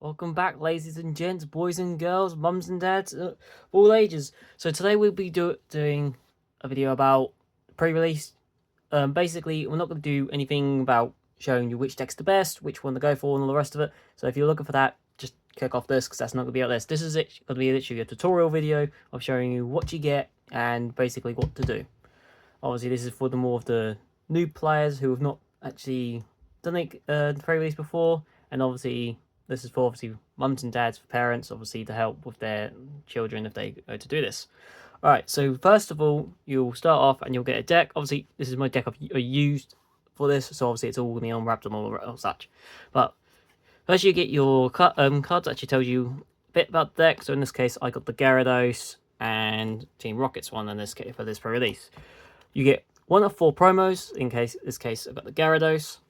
Welcome back, ladies and gents, boys and girls, mums and dads, all ages. So today we'll be doing a video about pre-release. Basically, we're not going to do anything about showing you which deck's the best, which one to go for, and all the rest of it. So if you're looking for that, just click off this because that's not going to be out this. This is going to be literally a tutorial video of showing you what you get and basically what to do. Obviously, this is for the more of the new players who have not actually done the pre-release before, and obviously this is for mums and dads, for parents, obviously to help with their children if they go to do this. All right, so first of all, you'll start off and you'll get a deck. Obviously, this is my deck I've used for this, so obviously it's all unwrapped and all such. But first, you get your cards that actually tells you a bit about the deck. So in this case, I got the Gyarados and Team Rocket's one in this case for this pre-release. You get one of 4 promos. In this case, I've got the Gyarados,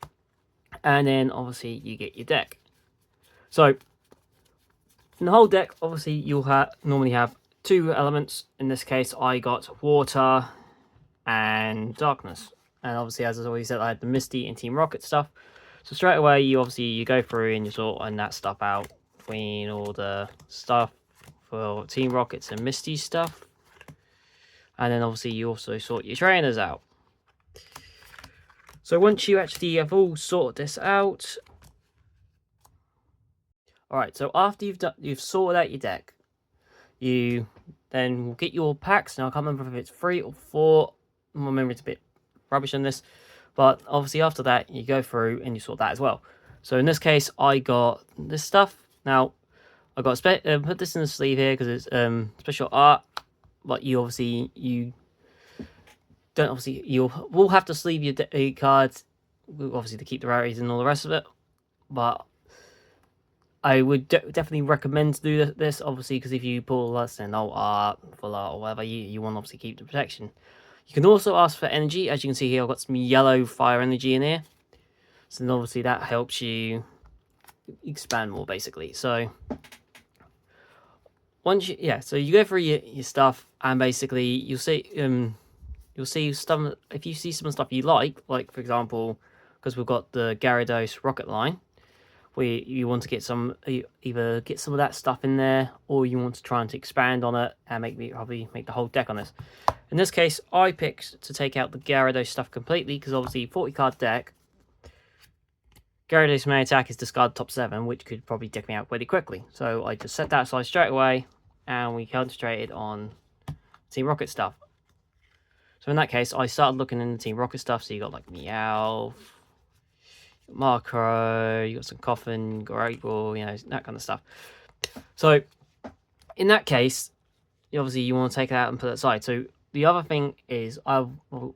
and then obviously you get your deck. So in the whole deck, obviously you'll normally have 2 elements. In this case, I got water and darkness, and obviously, as I already said, I had the Misty and Team Rocket stuff. So straight away, you go through and you sort that stuff out between all the stuff for Team Rockets and Misty stuff. And then obviously you also sort your trainers out. So once you actually have all sorted this out, alright, so after you've sorted out your deck, you then will get your packs. Now I can't remember if it's 3 or 4. My memory's a bit rubbish on this, but obviously after that you go through and you sort that as well. So in this case, I got this stuff. Now I got put this in the sleeve here because it's special art. But you will have to sleeve your cards, obviously, to keep the rarities and all the rest of it. But I would definitely recommend to do this, obviously, because if you pull less than no art, full art, or whatever, you want to obviously keep the protection. You can also ask for energy. As you can see here, I've got some yellow fire energy in here. So then obviously that helps you expand more, basically. So so you go through your stuff, and basically you'll see some. If you see some stuff you like for example, because we've got the Gyarados rocket line, where you want to get either get some of that stuff in there, or you want to try and expand on it and probably make the whole deck on this. In this case, I picked to take out the Gyarados stuff completely because obviously 40 card deck. Gyarados main attack is discard top 7, which could probably deck me out pretty quickly. So I just set that aside straight away, and we concentrated on Team Rocket stuff. So in that case, I started looking in the Team Rocket stuff. So you got like Meowth, Marco, you got some Coffin, Great Ball, that kind of stuff. So in that case, obviously you want to take it out and put it aside. So the other thing is,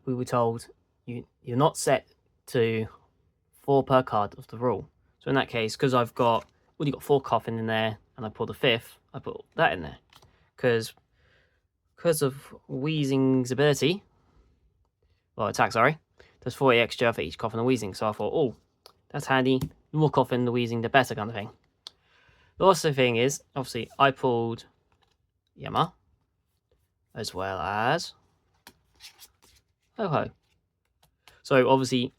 we were told you're not set to 4 per card of the rule. So in that case, because I've got 4 Coffin in there, and I pulled a 5th, I put that in there. Because of Weezing's ability, attack, sorry, there's 40 extra for each Coffin and Weezing. So I thought, oh, that's handy. The more Coffin, the Weezing, the better kind of thing. The also thing is, obviously, I pulled Yama, as well as Ho-Ho. So obviously,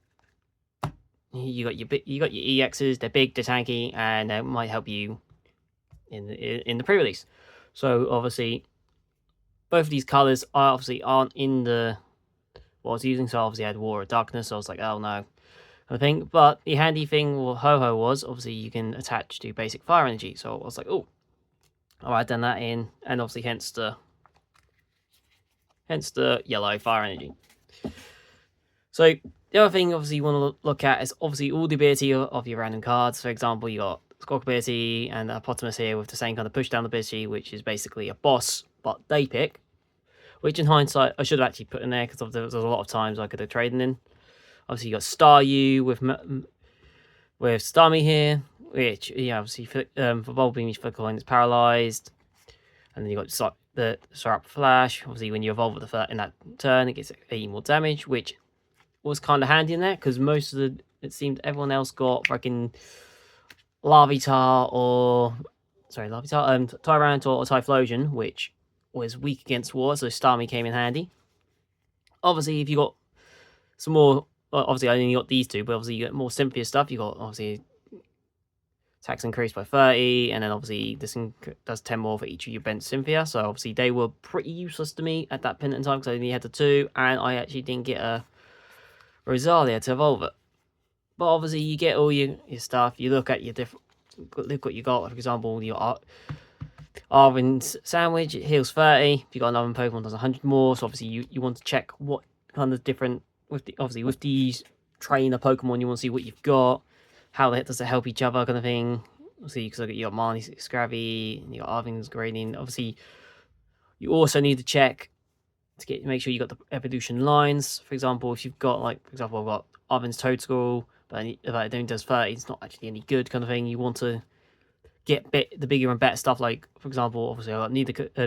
you got your EXs. They're big, they're tanky, and they might help you in the pre-release. So obviously, both of these colors aren't in the what I was using. So obviously, I had War of Darkness. So I was like, oh no, I think. But the handy thing with Ho-Ho was obviously you can attach to basic fire energy. So I was like, oh, alright, done that in, and obviously hence the yellow fire energy. So the other thing, obviously, you want to look at is obviously all the ability of your random cards. For example, you got Squawk ability and Hippopotamus here with the same kind of push down ability, which is basically a boss, but they pick. Which in hindsight, I should have actually put in there because there was a lot of times I could have traded in. Obviously, you got Staryu with Starmie here, which, obviously for Volbeam, each Coin is paralyzed. And then you got the Syrup Flash. Obviously, when you evolve in that turn, it gets 80 more damage, which was kind of handy in there because it seemed everyone else got fucking Larvitar Tyrant or Typhlosion, which was weak against water, so Starmie came in handy. Obviously, if you got some more, obviously I only got these 2, but obviously you get more Cynthia stuff. You got obviously attacks increased by 30, and then obviously this does 10 more for each of your bent Cynthia. So obviously they were pretty useless to me at that point in time because I only had the 2, and I actually didn't get a Rosalia to evolve it. But obviously you get all your stuff. You look at your different, look what you got. For example, your Arvin's Sandwich, it heals 30. If you got another Pokemon, does 100 more. So obviously you want to check what kind of different obviously with these trainer Pokemon, you want to see what you've got, how does it help each other, kind of thing. Obviously, because you got Marnie's Scrappy, and you got Arvin's Grading. Obviously, you also need to check to make sure you got the evolution lines. For example, if you've got I've got Arvin's Toadstool, but if it only does 30, it's not actually any good, kind of thing. You want to get the bigger and better stuff. Like, for example, obviously I got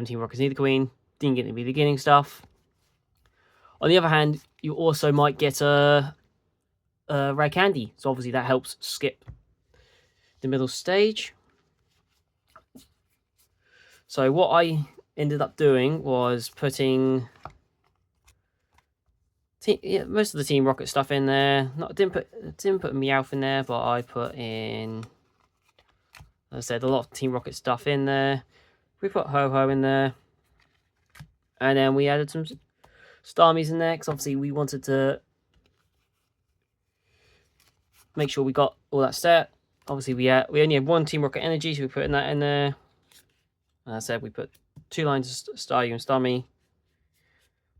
Team Rocket's Nidoqueen, didn't get any beginning stuff. On the other hand, you also might get a rare candy, so obviously that helps skip the middle stage. So what I ended up doing was putting most of the Team Rocket stuff in there. Didn't put Meowth in there, but I put in, as I said, a lot of Team Rocket stuff in there. We put Ho-Ho in there, and then we added some Starmies in there because obviously we wanted to make sure we got all that set. Obviously we only had 1 Team Rocket energy, so we put that in there. As I said, we put 2 lines of Staryu and Starmie.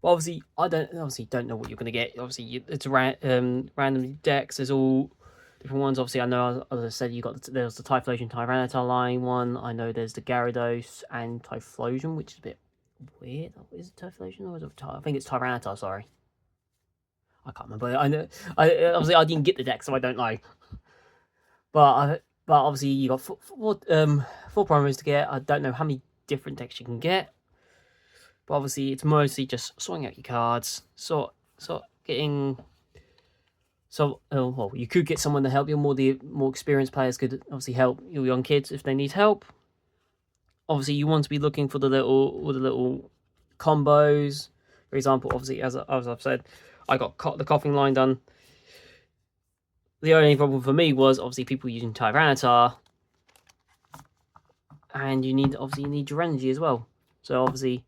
But obviously, I don't know what you're going to get. Obviously, it's random decks. There's all different ones. Obviously, I know, as I said, there's the Typhlosion Tyranitar line one. I know there's the Gyarados and Typhlosion, which is a bit weird. Is it Typhlosion or is it I think it's Tyranitar, sorry. I can't remember. I know. Obviously, I didn't get the deck, so I don't know. But obviously, you got four primers to get. I don't know how many different decks you can get. But obviously, it's mostly just sorting out your cards, getting. Well, you could get someone to help you. The more experienced players could obviously help your young kids if they need help. Obviously, you want to be looking for the little combos. For example, obviously, as I've said, I got the coughing line done. The only problem for me was obviously people using Tyranitar, and you need your energy as well. So obviously,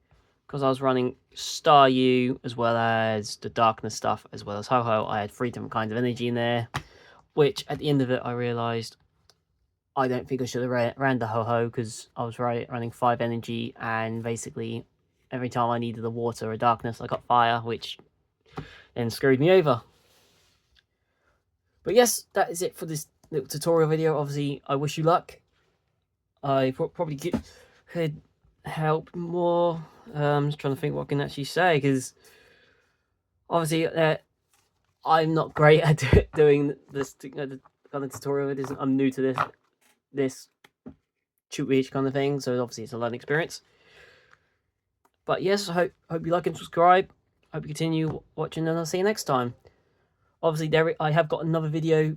because I was running Staryu as well as the Darkness stuff as well as Ho-Ho, I had 3 different kinds of energy in there. Which at the end of it, I realised I don't think I should have ran the Ho-Ho because I was running 5 energy, and basically every time I needed a water or darkness, I got fire, which then screwed me over. But yes, that is it for this little tutorial video. Obviously, I wish you luck. I probably could help more. I'm just trying to think what I can actually say, because obviously I'm not great at doing this kind of tutorial. I'm new to this tutorial kind of thing, so obviously it's a learning experience. But yes, I hope you like and subscribe. Hope you continue watching, and I'll see you next time. Obviously, I have got another video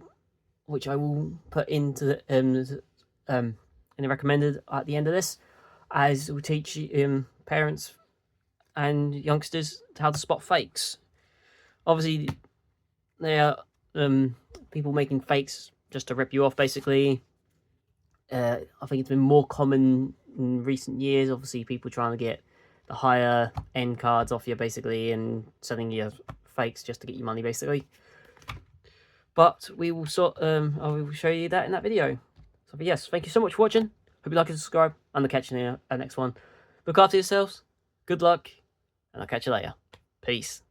which I will put into the in the recommended at the end of this, as will teach parents and youngsters how to spot fakes. Obviously, there are people making fakes just to rip you off, basically. I think it's been more common in recent years. Obviously, people trying to get the higher end cards off you, basically, and selling you fakes just to get your money, basically. But we will I will show you that in that video. So yes, thank you so much for watching. Hope you like and subscribe, and I'll catch you in the next one. Look after yourselves. Good luck, and I'll catch you later. Peace.